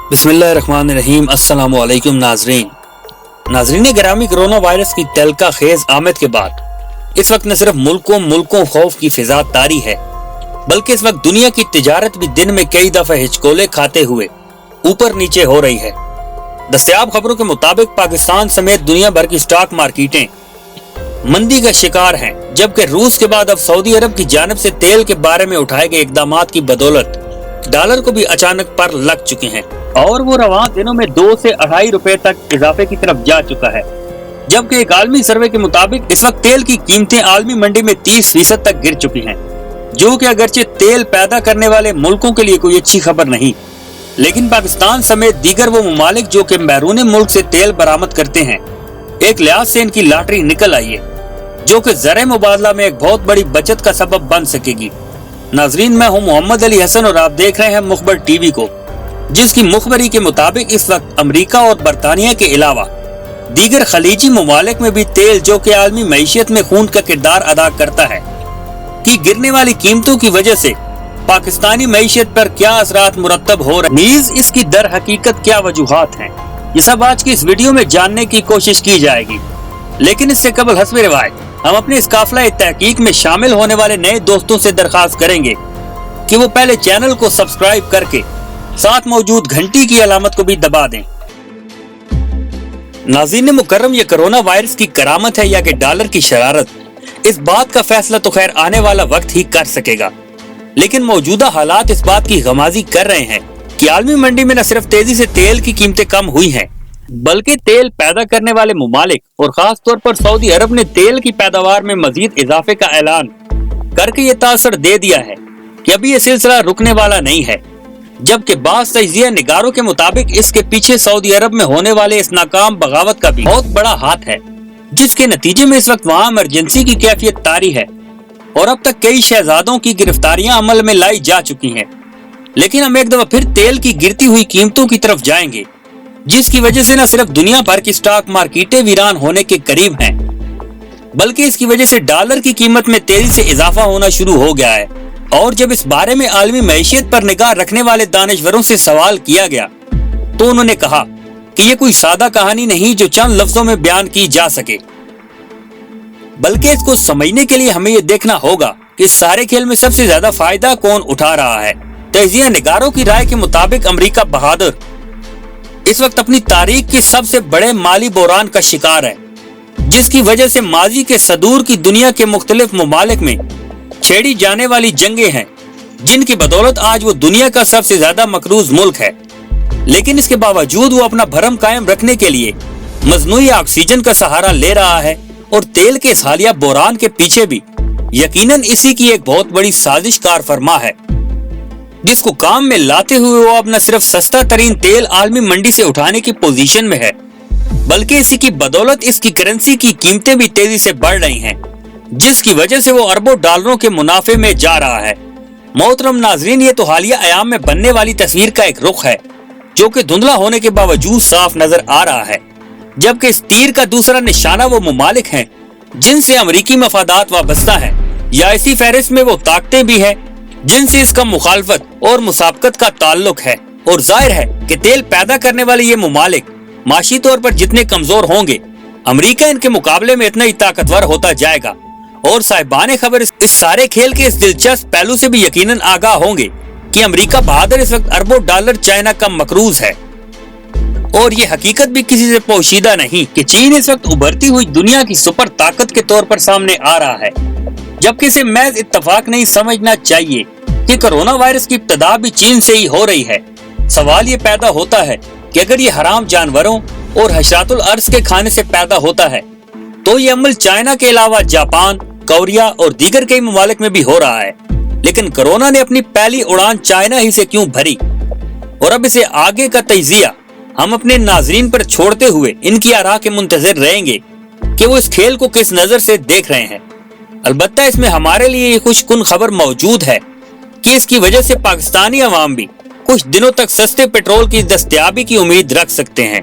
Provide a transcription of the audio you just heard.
बिस्मिल्लाहिर्रहमानिर्रहीम। अस्सलामु अलैकुम नाजरीन गिरामी, कोरोना वायरस की तहलका खेज आमद के बाद इस वक्त न सिर्फ मुल्कों खौफ की फिजा तारी है, बल्कि इस वक्त दुनिया की तिजारत भी दिन में कई दफा हिचकोले खाते हुए ऊपर नीचे हो रही है। दस्तयाब खबरों के मुताबिक पाकिस्तान समेत दुनिया भर की स्टॉक मार्केटें मंदी का शिकार हैं, जबकि रूस के बाद अब सऊदी अरब की जानिब से तेल के बारे में उठाए गए इकदामात की बदौलत डॉलर को भी अचानक पर लग चुके हैं और वो रवां दिनों में 2 से 2.5 रुपए तक इजाफे की तरफ जा चुका है। जबकि एक आलमी सर्वे के मुताबिक इस वक्त तेल की कीमतें आलमी मंडी में 30% तक गिर चुकी हैं, जो कि अगरचे तेल पैदा करने वाले मुल्कों के लिए कोई अच्छी खबर नहीं, लेकिन पाकिस्तान समेत दीगर वो ममालिक जो कि बैरून मुल्क से तेल बरामद करते हैं, एक लिहाज से इनकी लॉटरी निकल आई है, जो कि ज़र मुबादला में एक बहुत बड़ी बचत का सबब बन सकेगी। नाजरीन, मैं हूं मोहम्मद अली हसन और आप देख रहे हैं मुखबर टीवी को, जिसकी मुखबरी के मुताबिक इस वक्त अमेरिका और बरतानिया के अलावा दीगर खलीजी ममालिक में भी तेल, जो कि आलमी मईशत में खून का किरदार अदा करता है, की गिरने वाली कीमतों की वजह से पाकिस्तानी मईशत पर क्या असरात मुरतब हो रहे हैं, नीज इसकी दर हकीकत क्या वजूहात हैं, ये सब आज की इस वीडियो में जानने की कोशिश की जाएगी। लेकिन इससे कबल हस्ब रिवायत हम अपने इस काफिला तहकीक में शामिल होने वाले नए दोस्तों से दरखास्त करेंगे कि वो पहले चैनल को सब्सक्राइब करके साथ मौजूद घंटी की अलामत को भी दबा दें। नाज़रीन मुकर्रम, ये कोरोना वायरस की करामत है या कि डॉलर की शरारत, इस बात का फैसला तो खैर आने वाला वक्त ही कर सकेगा, लेकिन मौजूदा हालात इस बात की गमाजी कर रहे हैं कि आलमी मंडी में न सिर्फ तेजी से तेल की कीमतें कम हुई हैं, बल्कि तेल पैदा करने वाले मुमालिक और खास तौर पर सऊदी अरब ने तेल की पैदावार में मजीद इजाफे का ऐलान करके ये तासर दे दिया है कि अभी ये सिलसिला रुकने वाला नहीं है। जबकि बाज़ तजिया निगारों के मुताबिक इसके पीछे सऊदी अरब में होने वाले इस नाकाम बगावत का भी बहुत बड़ा हाथ है, जिसके नतीजे में इस वक्त वहाँ इमरजेंसी की कैफियत तारी है और अब तक कई शहजादों की गिरफ्तारियां अमल में लाई जा चुकी हैं। लेकिन हम एक दफा फिर तेल की गिरती हुई कीमतों की तरफ जाएंगे, जिसकी वजह से न सिर्फ दुनिया भर की स्टॉक मार्केटें वीरान होने के करीब हैं, बल्कि इसकी वजह से डॉलर की कीमत में तेजी से इजाफा होना शुरू हो गया है। और जब इस बारे में आलमी मईशत पर निगाह रखने वाले दानिशवरों से सवाल किया गया तो उन्होंने कहा कि ये कोई सादा कहानी नहीं जो चंद लफ्जों में बयान की जा सके, बल्कि इसको समझने के लिए हमें ये देखना होगा कि इस सारे खेल में सबसे ज्यादा फायदा कौन उठा रहा है। तजिया निगारों की राय के मुताबिक अमेरिका बहादुर इस वक्त अपनी तारीख के सबसे बड़े माली बहरान का शिकार है, जिसकी वजह से माजी के सदूर की दुनिया के मुख्तलिफ ममालिक में छेड़ी जाने वाली जंगें हैं, जिनकी बदौलत आज वो दुनिया का सबसे ज्यादा मकरूज मुल्क है। लेकिन इसके बावजूद वो अपना भरम कायम रखने के लिए मजनूई ऑक्सीजन का सहारा ले रहा है और तेल के इस हालिया बहरान के पीछे भी यकीनन इसी की एक बहुत बड़ी साजिश कार फरमा है, जिसको काम में लाते हुए वो अब न सिर्फ सस्ता तरीन तेल आलमी मंडी से उठाने की पोजीशन में है, बल्कि इसी की बदौलत इसकी करेंसी की कीमतें भी तेजी से बढ़ रही हैं, जिसकी वजह से वो अरबों डॉलरों के मुनाफे में जा रहा है। मोहतरम नाजरीन, ये तो हालिया अयाम में बनने वाली तस्वीर का एक रुख है, जो कि धुंधला होने के बावजूद साफ नजर आ रहा है। जबकि इस तीर का दूसरा निशाना वो ममालिक हैं जिनसे अमरीकी मफादात वाबस्ता है, या इसी फहरिस्त में वो ताकतें भी हैं जिनसे इसका मुखालफत और मुसाबकत का ताल्लुक है। और जाहिर है कि तेल पैदा करने वाले ये ममालिक माशी तौर पर जितने कमजोर होंगे, अमरीका इनके मुकाबले में इतना ही ताकतवर होता जाएगा। और साहिबान खबर इस सारे खेल के इस दिलचस्प पहलू से भी यकीनन आगाह होंगे कि अमेरिका बहादुर इस वक्त अरबों डॉलर चाइना का मकरूज है। और ये हकीकत भी किसी से पोशीदा नहीं कि चीन इस वक्त उभरती हुई दुनिया की सुपर ताकत के तौर पर सामने आ रहा है, जबकि इसे महज इत्तफाक नहीं समझना चाहिए कि कोरोना वायरस की इब्तिदा भी चीन से ही हो रही है। सवाल ये पैदा होता है कि अगर ये हराम जानवरों और हशरातुल अर्ज के खाने से पैदा होता है, तो ये अमल चाइना के अलावा जापान, कोरिया और दीगर कई ममालिक में भी हो रहा है। लेकिन कोरोना ने अपनी पहली उड़ान चाइना ही से क्यों भरी, और अब इसे आगे का तजिया हम अपने नाजरीन पर छोड़ते हुए इनकी आरा के मुंतजर रहेंगे कि वो इस खेल को किस नजर से देख रहे हैं। अलबत्ता इसमें हमारे लिए ये खुशकुन खबर मौजूद है कि इसकी वजह से पाकिस्तानी अवाम भी कुछ दिनों तक सस्ते पेट्रोल की दस्तयाबी की उम्मीद रख सकते हैं।